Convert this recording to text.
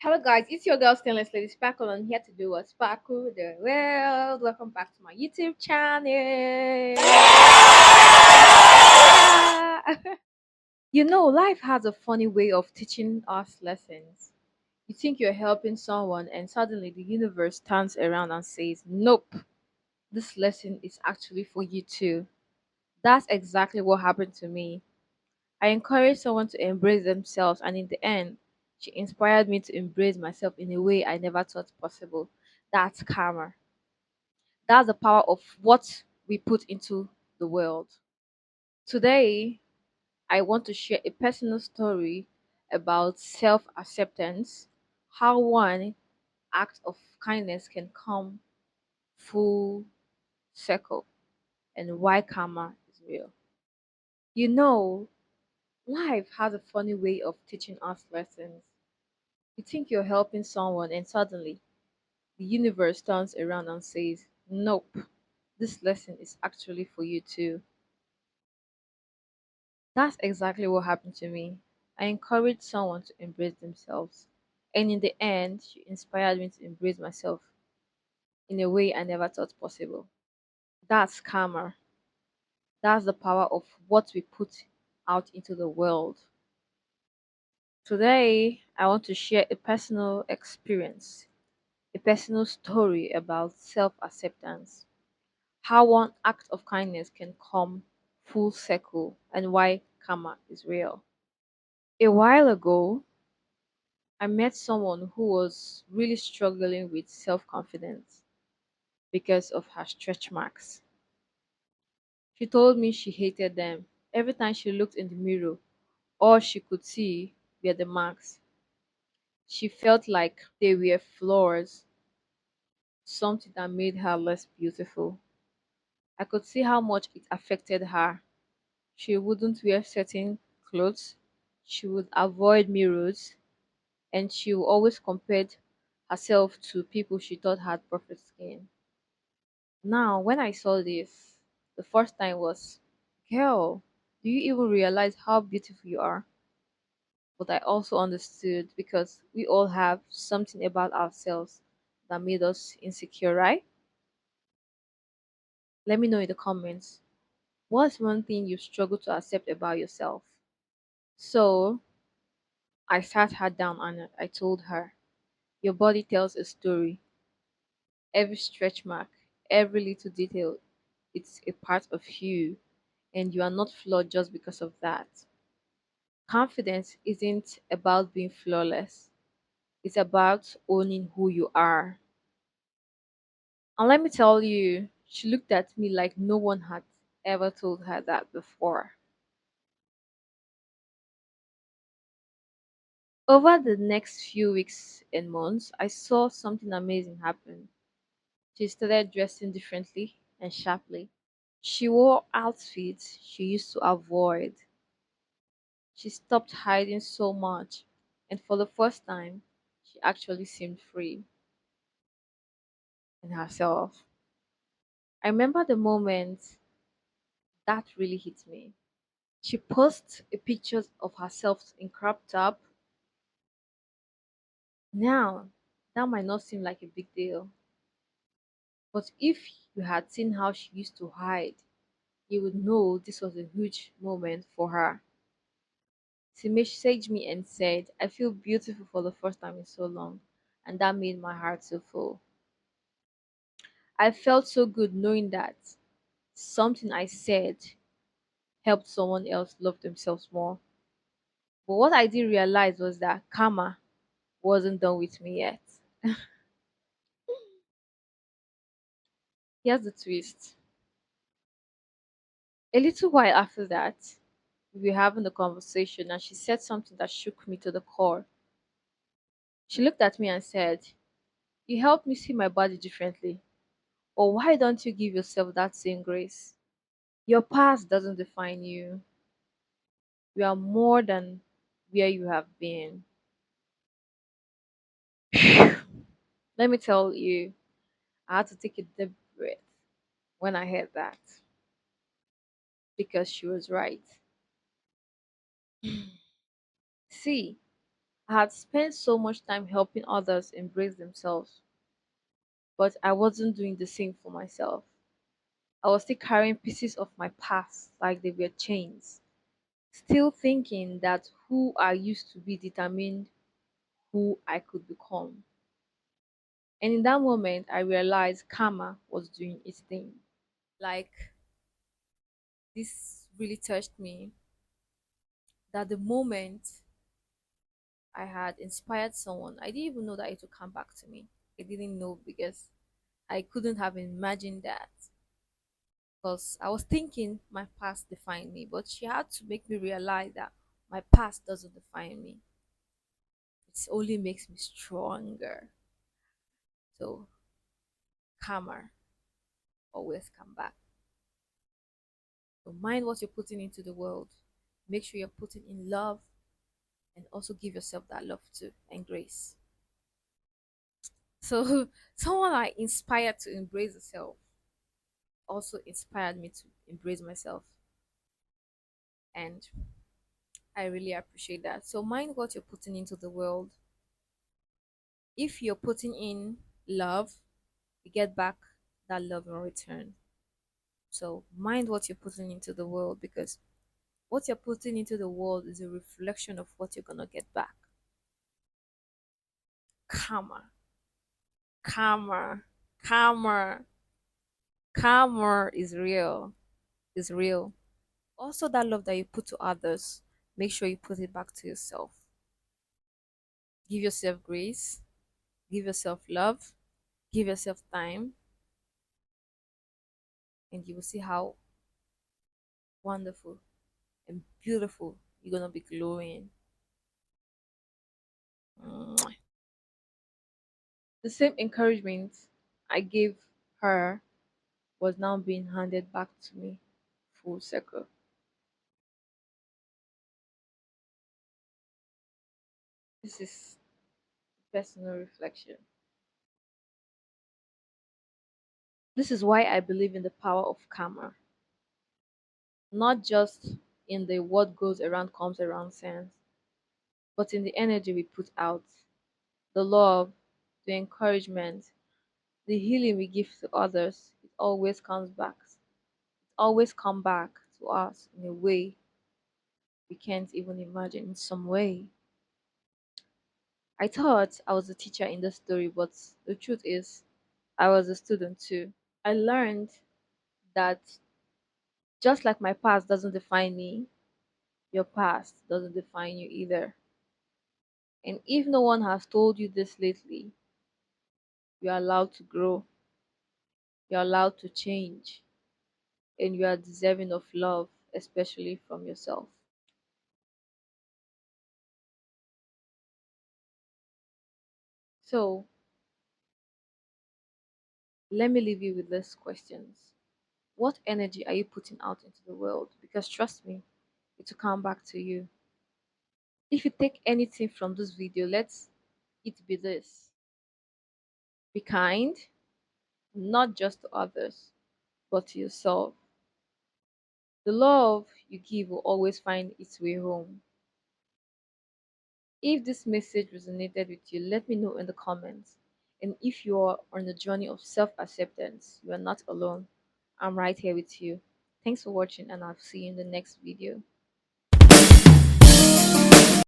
Hello guys, it's your girl Stainless Lady Sparkle and I'm here to do a sparkle the world. Welcome back to my YouTube channel. Life has a funny way of teaching us lessons. You think you're helping someone and suddenly the universe turns around and says, "Nope, this lesson is actually for you too." That's exactly what happened to me. I encouraged someone to embrace themselves, and in the end, she inspired me to embrace myself in a way I never thought possible. That's karma. That's the power of what we put into the world. Today, I want to share a personal story about self acceptance, how one act of kindness can come full circle, and why karma is real. You know, life has a funny way of teaching us lessons. You think you're helping someone, and suddenly the universe turns around and says, "Nope, this lesson is actually for you too." That's exactly what happened to me. I encouraged someone to embrace themselves, and in the end, she inspired me to embrace myself in a way I never thought possible. That's karma. That's the power of what we put out into the world. Today, I want to share a personal experience, a personal story about self acceptance, how one act of kindness can come full circle, and why karma is real. A while ago, I met someone who was really struggling with self confidence because of her stretch marks. She told me she hated them. Every time she looked in the mirror, all she could see were the marks. She felt like they were flaws, something that made her less beautiful. I could see how much it affected her. She wouldn't wear certain clothes, she would avoid mirrors, and she would always compare herself to people she thought had perfect skin. Now, when I saw this, the first time was, "Girl, do you even realize how beautiful you are?" But I also understood because we all have something about ourselves that made us insecure, right? Let me know in the comments. What's one thing you struggle to accept about yourself? So, I sat her down and I told her, "Your body tells a story. Every stretch mark, every little detail, it's a part of you, and you are not flawed just because of that." Confidence isn't about being flawless, it's about owning who you are. And let me tell you, she looked at me like no one had ever told her that before. Over the next few weeks and months, I saw something amazing happen. She started dressing differently and sharply. She wore outfits she used to avoid. She stopped hiding so much, and for the first time, she actually seemed free in herself. I remember the moment that really hit me. She posted a picture of herself in crop top. Now, that might not seem like a big deal, but if you had seen how she used to hide, you would know this was a huge moment for her. She messaged me and said, "I feel beautiful for the first time in so long," and that made my heart so full. I felt so good knowing that something I said helped someone else love themselves more. But what I didn't realize was that karma wasn't done with me yet. Here's the twist. A little while after that, we were having a conversation and she said something that shook me to the core. She looked at me and said, "You helped me see my body differently. Or why don't you give yourself that same grace? Your past doesn't define you. You are more than where you have been." Let me tell you, I had to take a deep breath when I heard that because she was right. See, I had spent so much time helping others embrace themselves, but I wasn't doing the same for myself. I was still carrying pieces of my past like they were chains, still thinking that who I used to be determined who I could become. And in that moment, I realized karma was doing its thing. Like, this really touched me that the moment I had inspired someone, I didn't even know that it would come back to me. I didn't know because I couldn't have imagined that because I was thinking my past defined me, but she had to make me realize that my past doesn't define me. It only makes me stronger. So karma always come back. So mind what you're putting into the world. Make sure you're putting in love and also give yourself that love too and grace. So someone I inspired to embrace yourself also inspired me to embrace myself. And I really appreciate that. So mind what you're putting into the world. If you're putting in love, you get back that love in return. So mind what you're putting into the world because what you're putting into the world is a reflection of what you're gonna get back. Karma, karma, karma, karma is real. Is real. Also, that love that you put to others, make sure you put it back to yourself. Give yourself grace, give yourself love, give yourself time, and you will see how wonderful and beautiful you're gonna be glowing. Mwah. The same encouragement I gave her was now being handed back to me full circle. This is personal reflection. This is why I believe in the power of karma, not just in the what goes around comes around sense, but in the energy we put out, the love, the encouragement, the healing we give to others. It always comes back. It always come back to us in a way we can't even imagine. In some way, I thought I was a teacher in the story, but the truth is, I was a student too. I learned that just like my past doesn't define me, your past doesn't define you either. And if no one has told you this lately, you are allowed to grow, you're allowed to change, and you are deserving of love, especially from yourself. So, let me leave you with these questions. What energy are you putting out into the world? Because trust me, it will come back to you. If you take anything from this video, let it be this: be kind, not just to others, but to yourself. The love you give will always find its way home. If this message resonated with you, let me know in the comments. And if you are on a journey of self acceptance, you are not alone. I'm right here with you. Thanks for watching, and I'll see you in the next video.